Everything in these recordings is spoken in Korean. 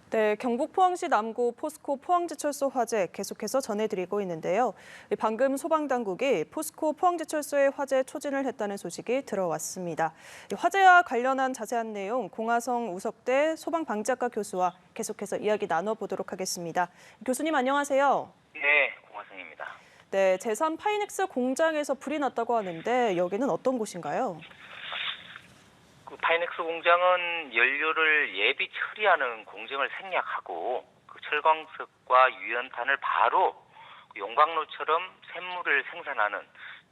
네, 경북 포항시 남구 포스코 포항제철소 화재 계속해서 전해드리고 있는데요. 방금 소방당국이 포스코 포항제철소의 화재 초진을 했다는 소식이 들어왔습니다. 화재와 관련한 자세한 내용 공화성 우석대 소방방재학과 교수와 계속해서 이야기 나눠보도록 하겠습니다. 교수님 안녕하세요. 네, 공화성입니다. 네, 제삼 파이넥스 공장에서 불이 났다고 하는데 여기는 어떤 곳인가요? 그 파이넥스 공장은 연료를 예비 처리하는 공정을 생략하고 그 철광석과 유연탄을 바로 용광로처럼 샘물을 생산하는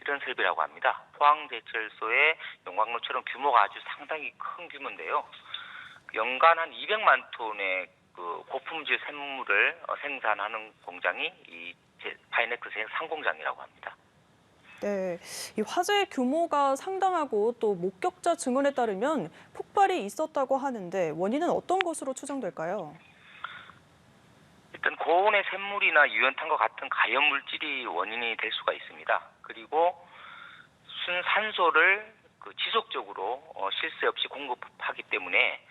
이런 설비라고 합니다. 포항제철소의 용광로처럼 규모가 아주 상당히 큰 규모인데요. 연간 한 200만 톤의 그 고품질 샘물을 생산하는 공장이 이 파이넥스 제3공장이라고 합니다. 네, 이 화재 규모가 상당하고 또 목격자 증언에 따르면 폭발이 있었다고 하는데 원인은 어떤 것으로 추정될까요? 일단 고온의 샘물이나 유연탄과 같은 가연 물질이 원인이 될 수가 있습니다. 그리고 순산소를 지속적으로 실수 없이 공급하기 때문에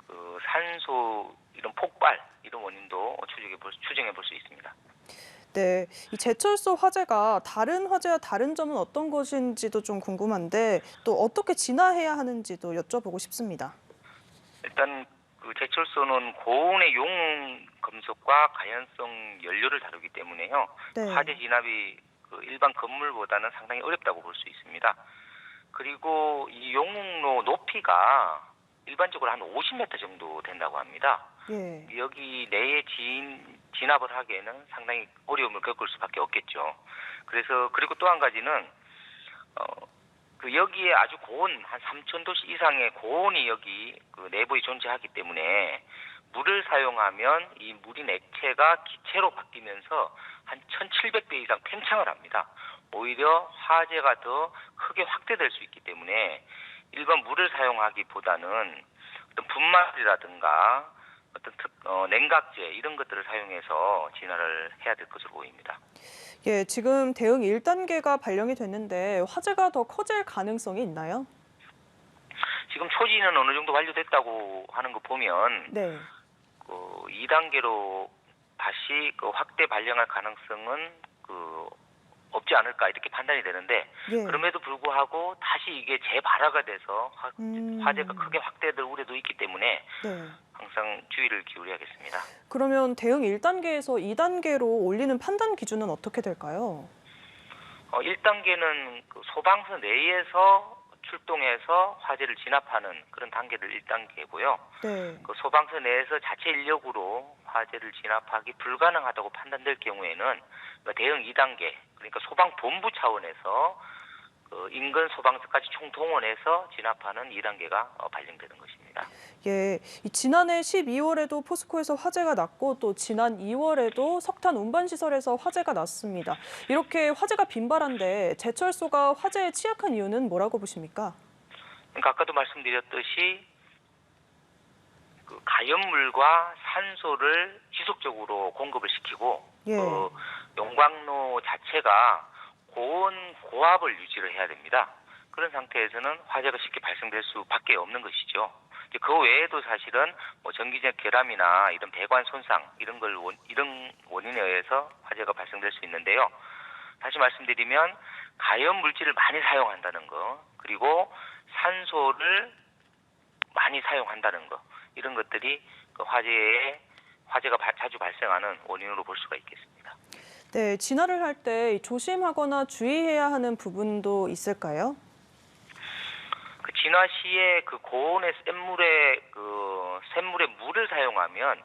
그 산소 이런 폭발 이런 원인도 추정해 볼 수 있습니다. 네, 이 제철소 화재가 다른 화재와 다른 점은 어떤 것인지도 좀 궁금한데 또 어떻게 진화해야 하는지도 여쭤보고 싶습니다. 일단 그 제철소는 고온의 용웅 금속과 가연성 연료를 다루기 때문에요. 네. 화재 진압이 그 일반 건물보다는 상당히 어렵다고 볼 수 있습니다. 그리고 이 용웅로 높이가 일반적으로 한 50m 정도 된다고 합니다. 예. 여기 내에 진압을 하기에는 상당히 어려움을 겪을 수밖에 없겠죠. 그리고 또 한 가지는 그 여기에 아주 고온 한 3000도씨 이상의 고온이 여기 그 내부에 존재하기 때문에 물을 사용하면 이 물인 액체가 기체로 바뀌면서 한 1700배 이상 팽창을 합니다. 오히려 화재가 더 크게 확대될 수 있기 때문에 일반 물을 사용하기보다는 어떤 분말이라든가 어떤 냉각제 이런 것들을 사용해서 진화를 해야 될 것으로 보입니다. 예, 지금 대응 1단계가 발령이 됐는데 화재가 더 커질 가능성이 있나요? 지금 초지는 어느 정도 완료됐다고 하는 거 보면 네. 2단계로 다시 확대 발령할 가능성은 없지 않을까 이렇게 판단이 되는데 예. 그럼에도 불구하고 다시 이게 재발화가 돼서 화재가 크게 확대될 우려도 있기 때문에 네. 항상 주의를 기울여야겠습니다. 그러면 대응 1단계에서 2단계로 올리는 판단 기준은 어떻게 될까요? 1단계는 소방서 내에서 출동해서 화재를 진압하는 그런 단계를 1단계고요. 네. 소방서 내에서 자체 인력으로 화재를 진압하기 불가능하다고 판단될 경우에는 대응 2단계, 그러니까 소방본부 차원에서 인근 소방서까지 총동원해서 진압하는 2단계가 발령되는 것입니다. 예, 이 지난해 12월에도 포스코에서 화재가 났고 또 지난 2월에도 석탄 운반 시설에서 화재가 났습니다. 이렇게 화재가 빈발한데 제철소가 화재에 취약한 이유는 뭐라고 보십니까? 그러니까 아까도 말씀드렸듯이 가연물과 산소를 지속적으로 공급을 시키고 예. 용광로 자체가 고온 고압을 유지를 해야 됩니다. 그런 상태에서는 화재가 쉽게 발생될 수밖에 없는 것이죠. 그 외에도 사실은 전기적 결함이나 이런 배관 손상 이런 원인에 의해서 화재가 발생될 수 있는데요. 다시 말씀드리면 가연 물질을 많이 사용한다는 거, 그리고 산소를 많이 사용한다는 거, 이런 것들이 화재가 자주 발생하는 원인으로 볼 수가 있겠습니다. 네, 진화를 할 때 조심하거나 주의해야 하는 부분도 있을까요? 진화 시에 고온의 샘물에 물을 사용하면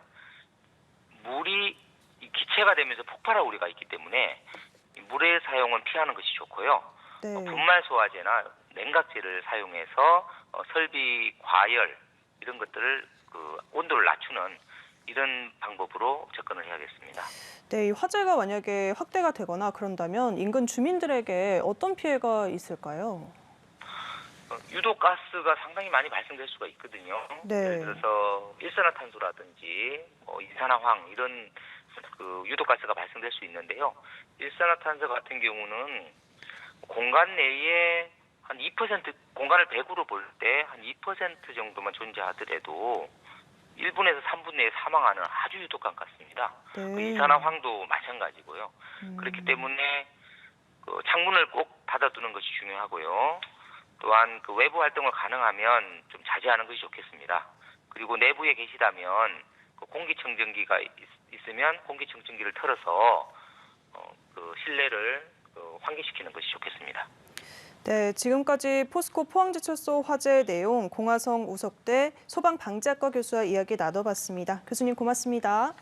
물이 기체가 되면서 폭발할 우려가 있기 때문에 물의 사용은 피하는 것이 좋고요. 네. 분말 소화제나 냉각제를 사용해서 설비 과열 이런 것들을 온도를 낮추는 이런 방법으로 접근을 해야겠습니다. 네, 이 화재가 만약에 확대가 되거나 그런다면 인근 주민들에게 어떤 피해가 있을까요? 유독가스가 상당히 많이 발생될 수가 있거든요. 네. 예를 들어서 일산화탄소라든지 이산화황 이런 유독가스가 발생될 수 있는데요. 일산화탄소 같은 경우는 공간 내에 한 2%, 공간을 100으로 볼 때 한 2% 정도만 존재하더라도 1분에서 3분 내에 사망하는 아주 유독한 가스입니다. 네. 그 이산화황도 마찬가지고요. 그렇기 때문에 그 창문을 꼭 닫아두는 것이 중요하고요. 또한 그 외부 활동을 가능하면 좀 자제하는 것이 좋겠습니다. 그리고 내부에 계시다면 그 공기청정기가 있으면 공기청정기를 틀어서 그 실내를 환기시키는 것이 좋겠습니다. 네, 지금까지 포스코 포항제철소 화재 내용 공화성 우석대 소방방재학과 교수와 이야기 나눠봤습니다. 교수님 고맙습니다.